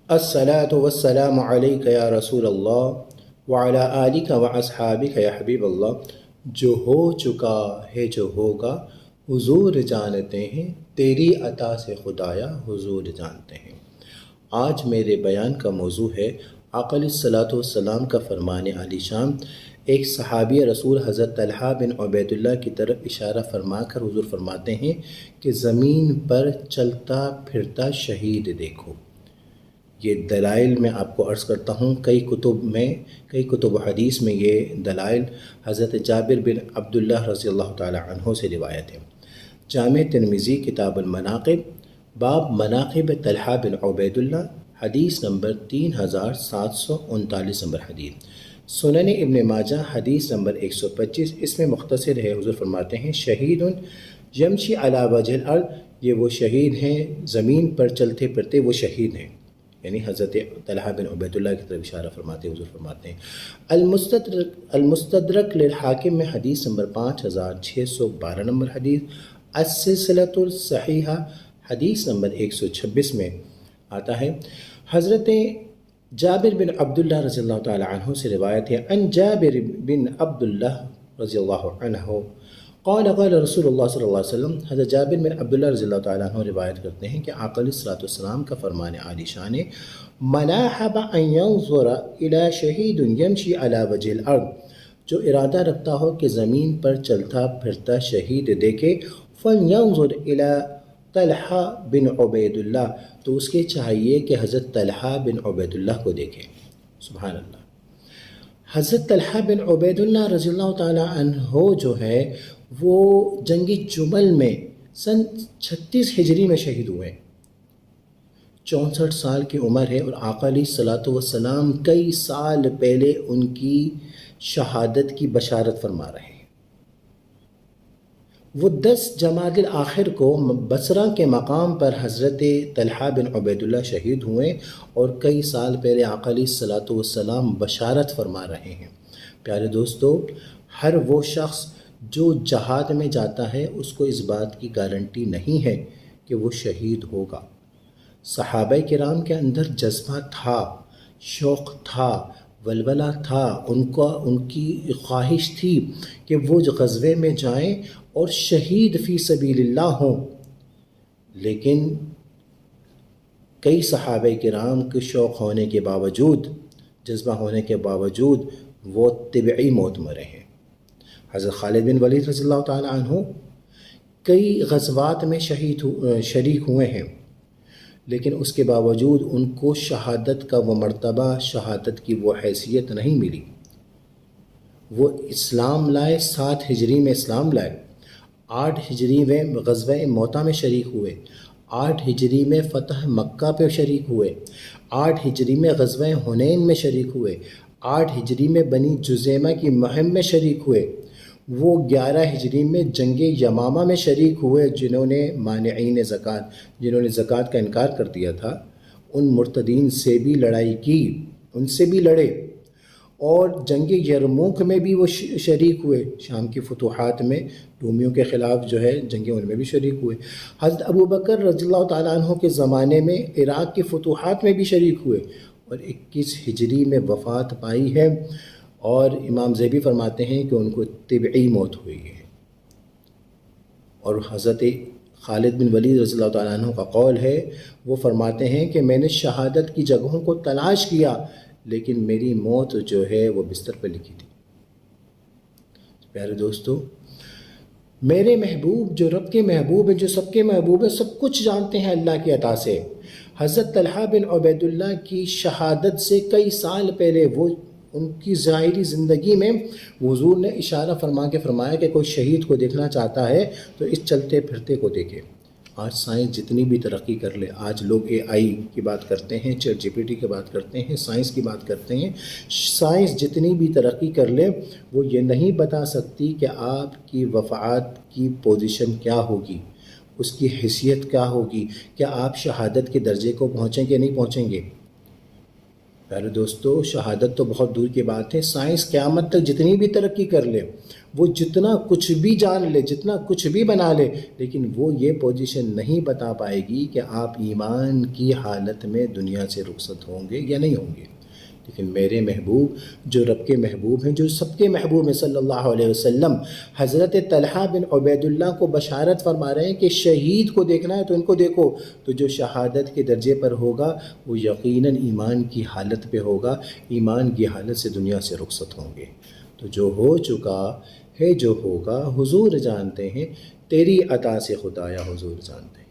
الصلاۃ والسلام علیک یا رسول اللہ وعلی آلک و اصحابک یا حبیب اللہ۔ جو ہو چکا ہے جو ہوگا حضور جانتے ہیں، تیری عطا سے خدایا حضور جانتے ہیں۔ آج میرے بیان کا موضوع ہے آقا علیہ الصلاۃ والسلام کا فرمان عالی شان۔ ایک صحابی رسول حضرت طلحہ بن عبید اللہ کی طرف اشارہ فرما کر حضور فرماتے ہیں کہ زمین پر چلتا پھرتا شہید دیکھو۔ یہ دلائل میں آپ کو عرض کرتا ہوں، کئی کتب حدیث میں یہ دلائل حضرت جابر بن عبداللہ رضی اللہ تعالی عنہ سے روایت ہے۔ جامع ترمذی کتاب المناقب، باب مناقب طلحہ بن عبید اللہ، حدیث نمبر 3739 نمبر حدیث۔ سنن ابن ماجہ حدیث نمبر 125، اس میں مختصر ہے، حضور فرماتے ہیں شہید یمشی علی وجہ الارض، یہ وہ شہید ہیں زمین پر چلتے پھرتے وہ شہید ہیں، یعنی حضرت طلحہ بن عبید اللہ کی طرف اشارہ فرماتے ہیں۔ حضور فرماتے ہیں المستدرک للحاکم میں حدیث نمبر 5612 نمبر حدیث، السلسلۃ الصحیحہ حدیث نمبر 126 میں آتا ہے۔ حضرت جابر بن عبداللہ رضی اللہ تعالی عنہ سے روایت ہے، ان جابر بن عبداللہ رضی اللہ عنہ قال قال رسول اللہ صلی اللہ علیہ وسلم، حضرت جابر بن عبداللہ رضی اللہ تعالیٰ عنہ روایت کرتے ہیں کہ آقا علیہ الصلوۃ والسلام کا فرمان عالی شان ہے، من احب ان ينظر الى شہید یمشی علی وجہ الارض، جو ارادہ رکھتا ہو کہ زمین پر چلتا پھرتا شہید دیکھے، فلینظر الى طلحہ بن عبید اللہ، تو اس کے چاہیے کہ حضرت طلحہ بن عبید اللہ کو دیکھے۔ سبحان اللہ۔ حضرت طلحہ بن عبید اللہ رضی اللہ تعالیٰ عنہ جو ہے وہ جنگی جمل میں سن 36 ہجری میں شہید ہوئے، 64 سال کی عمر ہے، اور آقا علیہ الصلوۃ والسلام کئی سال پہلے ان کی شہادت کی بشارت فرما رہے ہیں۔ وہ 10 جمادی الاخر کو بصرہ کے مقام پر حضرت طلحہ بن عبید اللہ شہید ہوئے، اور کئی سال پہلے آقا علیہ الصلوۃ والسلام بشارت فرما رہے ہیں۔ پیارے دوستو، ہر وہ شخص جو جہاد میں جاتا ہے اس کو اس بات کی گارنٹی نہیں ہے کہ وہ شہید ہوگا۔ صحابہ کرام کے اندر جذبہ تھا، شوق تھا، ولولہ تھا، ان کی خواہش تھی کہ وہ غزوے میں جائیں اور شہید فی سبیل اللہ ہوں، لیکن کئی صحابہ کرام کے شوق ہونے کے باوجود، جذبہ ہونے کے باوجود وہ طبعی موت مرے ہیں۔ حضرت خالد بن ولید رضی اللہ تعالیٰ عنہ کئی غزوات میں شریک ہوئے ہیں، لیکن اس کے باوجود ان کو شہادت کا وہ مرتبہ، شہادت کی وہ حیثیت نہیں ملی۔ وہ اسلام لائے، 7 ہجری میں اسلام لائے، 8 ہجری میں غزوہ موتا میں شریک ہوئے، 8 ہجری میں فتح مکہ پہ شریک ہوئے، 8 ہجری میں غزوہ حنین میں شریک ہوئے، 8 ہجری میں بنی جزیمہ کی مہم میں شریک ہوئے، وہ 11 ہجری میں جنگ یمامہ میں شریک ہوئے، جنہوں نے مانعین زکوٰۃ، جنہوں نے زکوٰۃ کا انکار کر دیا تھا، ان مرتدین سے بھی لڑائی کی، ان سے بھی لڑے، اور جنگ یرموک میں بھی وہ شریک ہوئے، شام کی فتوحات میں رومیوں کے خلاف جو ہے جنگیں، ان میں بھی شریک ہوئے۔ حضرت ابوبکر رضی اللہ تعالیٰ عنہ کے زمانے میں عراق کی فتوحات میں بھی شریک ہوئے، اور 21 ہجری میں وفات پائی ہے، اور امام زیبی فرماتے ہیں کہ ان کو طبعی موت ہوئی ہے۔ اور حضرت خالد بن ولید رضی اللہ تعالیٰ عنہ کا قول ہے، وہ فرماتے ہیں کہ میں نے شہادت کی جگہوں کو تلاش کیا، لیکن میری موت جو ہے وہ بستر پر لکھی تھی۔ پیارے دوستو، میرے محبوب جو رب کے محبوب ہیں، جو سب کے محبوب ہیں، سب کچھ جانتے ہیں اللہ کی عطا سے۔ حضرت طلحہ بن عبید اللہ کی شہادت سے کئی سال پہلے، وہ ان کی ظاہری زندگی میں حضور نے اشارہ فرما کے فرمایا کہ کوئی شہید کو دیکھنا چاہتا ہے تو اس چلتے پھرتے کو دیکھے۔ آج سائنس جتنی بھی ترقی کر لے، آج لوگ AI کی بات کرتے ہیں، چیٹ GPT کی بات کرتے ہیں، سائنس کی بات کرتے ہیں، سائنس جتنی بھی ترقی کر لے وہ یہ نہیں بتا سکتی کہ آپ کی وفات کی پوزیشن کیا ہوگی، اس کی حیثیت کیا ہوگی، کیا آپ شہادت کے درجے کو پہنچیں کہ نہیں پہنچیں گے۔ پیارے دوستو، شہادت تو بہت دور کی بات ہے، سائنس قیامت تک جتنی بھی ترقی کر لے وہ جتنا کچھ بھی جان لے، جتنا کچھ بھی بنا لے، لیکن وہ یہ پوزیشن نہیں بتا پائے گی کہ آپ ایمان کی حالت میں دنیا سے رخصت ہوں گے یا نہیں ہوں گے۔ لیکن میرے محبوب جو رب کے محبوب ہیں، جو سب کے محبوب ہیں صلی اللہ علیہ وسلم، حضرت طلحہ بن عبید اللہ کو بشارت فرما رہے ہیں کہ شہید کو دیکھنا ہے تو ان کو دیکھو، تو جو شہادت کے درجے پر ہوگا وہ یقیناً ایمان کی حالت پہ ہوگا، ایمان کی حالت سے دنیا سے رخصت ہوں گے۔ تو جو ہو چکا ہے، جو ہوگا حضور جانتے ہیں، تیری عطا سے خدایا حضور جانتے ہیں۔